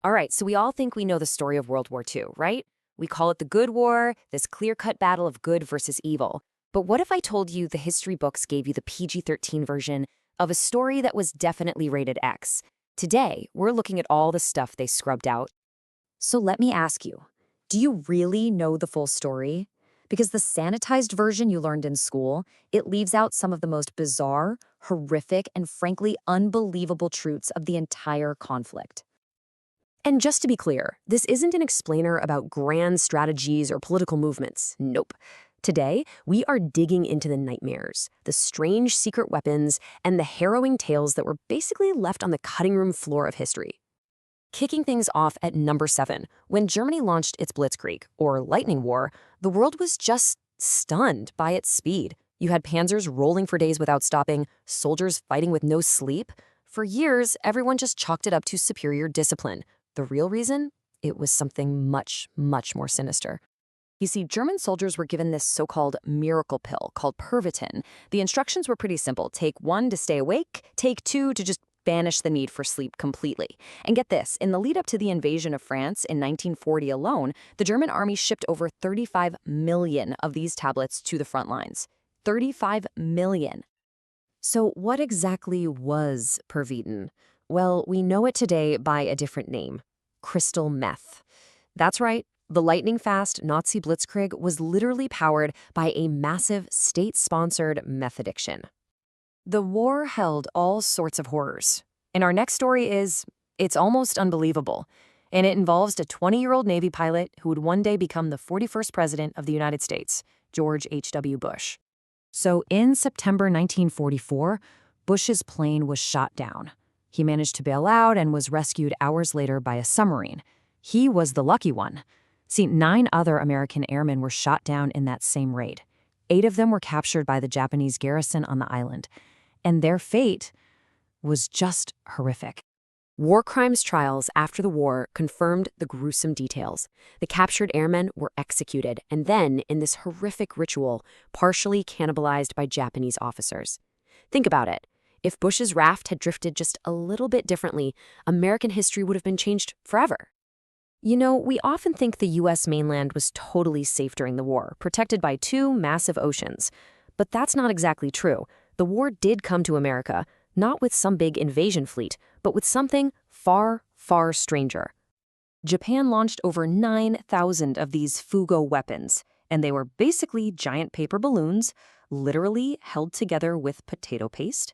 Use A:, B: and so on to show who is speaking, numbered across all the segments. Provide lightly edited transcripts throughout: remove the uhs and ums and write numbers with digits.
A: All right, so we all think we know the story of World War II, right? We call it the Good War, this clear-cut battle of good versus evil. But what if I told you the history books gave you the PG-13 version of a story that was definitely rated X? Today, we're looking at all the stuff they scrubbed out. So let me ask you, do you really know the full story? Because the sanitized version you learned in school, it leaves out some of the most bizarre, horrific, and frankly unbelievable truths of the entire conflict. And just to be clear, this isn't an explainer about grand strategies or political movements. Nope. Today, we are digging into the nightmares, the strange secret weapons, and the harrowing tales that were basically left on the cutting room floor of history. Kicking things off at number 7, when Germany launched its Blitzkrieg, or Lightning War, the world was just stunned by its speed. You had panzers rolling for days without stopping, soldiers fighting with no sleep. For years, everyone just chalked it up to superior discipline. The real reason? It was something much, much more sinister. You see, German soldiers were given this so-called miracle pill called Pervitin. The instructions were pretty simple. Take 1 to stay awake, take 2 to just banish the need for sleep completely. And get this, in the lead up to the invasion of France in 1940 alone, the German army shipped over 35 million of these tablets to the front lines. 35 million. So what exactly was Pervitin? Well, we know it today by a different name, crystal meth. That's right, the lightning-fast Nazi Blitzkrieg was literally powered by a massive state-sponsored meth addiction. The war held all sorts of horrors. And our next story it's almost unbelievable. And it involves a 20-year-old Navy pilot who would one day become the 41st president of the United States, George H.W. Bush. So in September 1944, Bush's plane was shot down. He managed to bail out and was rescued hours later by a submarine. He was the lucky one. See, 9 other American airmen were shot down in that same raid. 8 of them were captured by the Japanese garrison on the island. And their fate was just horrific. War crimes trials after the war confirmed the gruesome details. The captured airmen were executed and then, in this horrific ritual, partially cannibalized by Japanese officers. Think about it. If Bush's raft had drifted just a little bit differently, American history would have been changed forever. You know, we often think the U.S. mainland was totally safe during the war, protected by 2 massive oceans. But that's not exactly true. The war did come to America, not with some big invasion fleet, but with something far, far stranger. Japan launched over 9,000 of these Fugo weapons, and they were basically giant paper balloons, literally held together with potato paste,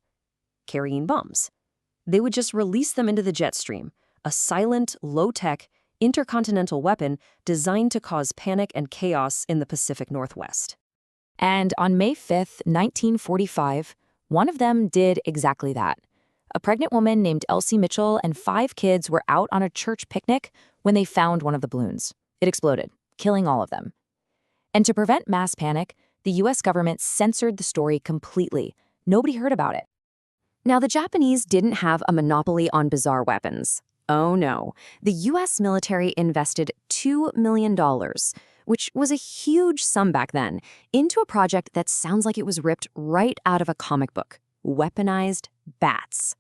A: carrying bombs. They would just release them into the jet stream, a silent, low-tech, intercontinental weapon designed to cause panic and chaos in the Pacific Northwest. And on May 5th, 1945, one of them did exactly that. A pregnant woman named Elsie Mitchell and 5 kids were out on a church picnic when they found one of the balloons. It exploded, killing all of them. And to prevent mass panic, the U.S. government censored the story completely. Nobody heard about it. Now, the Japanese didn't have a monopoly on bizarre weapons. Oh no, the U.S. military invested $2 million, which was a huge sum back then, into a project that sounds like it was ripped right out of a comic book: weaponized bats.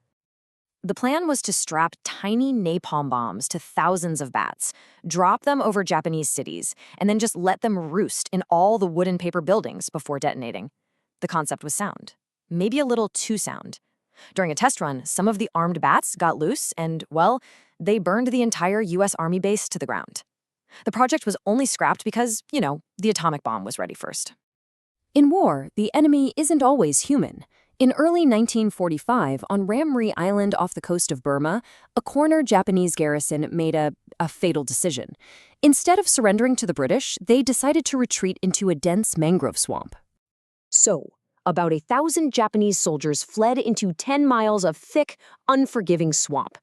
A: The plan was to strap tiny napalm bombs to thousands of bats, drop them over Japanese cities, and then just let them roost in all the wood and paper buildings before detonating. The concept was sound, maybe a little too sound. During a test run, some of the armed bats got loose and, well, they burned the entire U.S. Army base to the ground. The project was only scrapped because, the atomic bomb was ready first. In war, the enemy isn't always human. In early 1945, on Ramri Island off the coast of Burma, a cornered Japanese garrison made a fatal decision. Instead of surrendering to the British, they decided to retreat into a dense mangrove swamp. So, about 1,000 Japanese soldiers fled into 10 miles of thick, unforgiving swamp.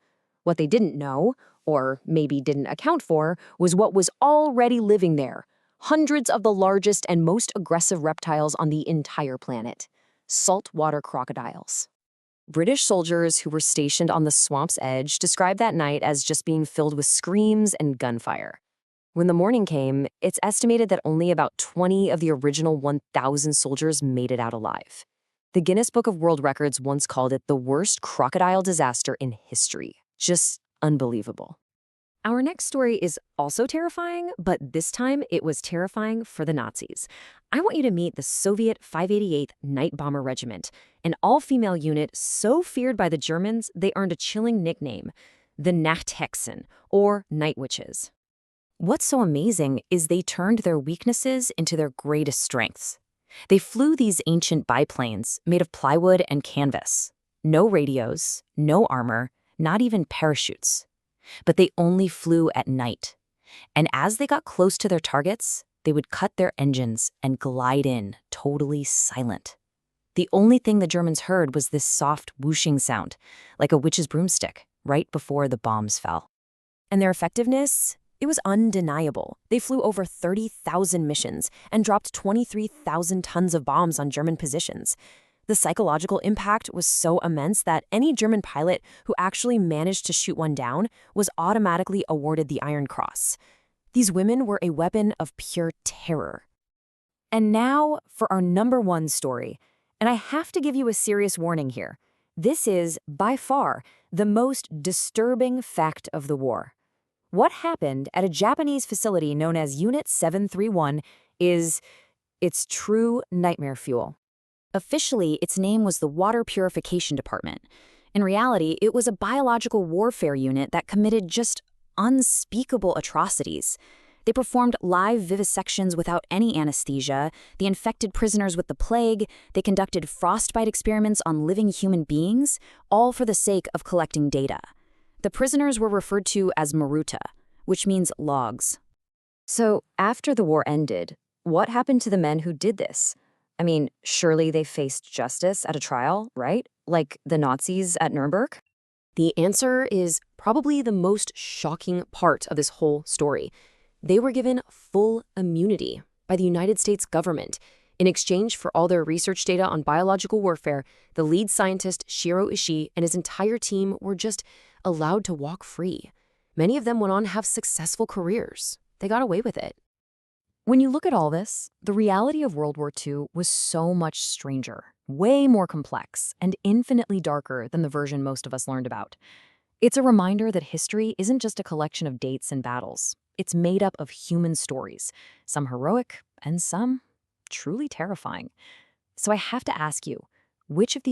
A: What they didn't know, or maybe didn't account for, was what was already living there: hundreds of the largest and most aggressive reptiles on the entire planet: saltwater crocodiles. British soldiers who were stationed on the swamp's edge described that night as just being filled with screams and gunfire. When the morning came, it's estimated that only about 20 of the original 1,000 soldiers made it out alive. The Guinness Book of World Records once called it the worst crocodile disaster in history. Just unbelievable. Our next story is also terrifying, but this time it was terrifying for the Nazis. I want you to meet the Soviet 588th Night Bomber Regiment, an all-female unit so feared by the Germans they earned a chilling nickname, the Nachthexen, or Night Witches. What's so amazing is they turned their weaknesses into their greatest strengths. They flew these ancient biplanes made of plywood and canvas. No radios, no armor, not even parachutes. But they only flew at night. And as they got close to their targets, they would cut their engines and glide in, totally silent. The only thing the Germans heard was this soft whooshing sound, like a witch's broomstick, right before the bombs fell. And their effectiveness? It was undeniable. They flew over 30,000 missions and dropped 23,000 tons of bombs on German positions. The psychological impact was so immense that any German pilot who actually managed to shoot one down was automatically awarded the Iron Cross. These women were a weapon of pure terror. And now for our number one story. And I have to give you a serious warning here. This is, by far, the most disturbing fact of the war. What happened at a Japanese facility known as Unit 731 it's true nightmare fuel. Officially, its name was the Water Purification Department. In reality, it was a biological warfare unit that committed just unspeakable atrocities. They performed live vivisections without any anesthesia, they infected prisoners with the plague, they conducted frostbite experiments on living human beings, all for the sake of collecting data. The prisoners were referred to as Maruta, which means logs. So, after the war ended, what happened to the men who did this? I mean, surely they faced justice at a trial, right? Like the Nazis at Nuremberg? The answer is probably the most shocking part of this whole story. They were given full immunity by the United States government. In exchange for all their research data on biological warfare, the lead scientist Shiro Ishii and his entire team were just allowed to walk free. Many of them went on to have successful careers. They got away with it. When you look at all this, the reality of World War II was so much stranger, way more complex, and infinitely darker than the version most of us learned about. It's a reminder that history isn't just a collection of dates and battles. It's made up of human stories, some heroic and some truly terrifying. So I have to ask you, which of these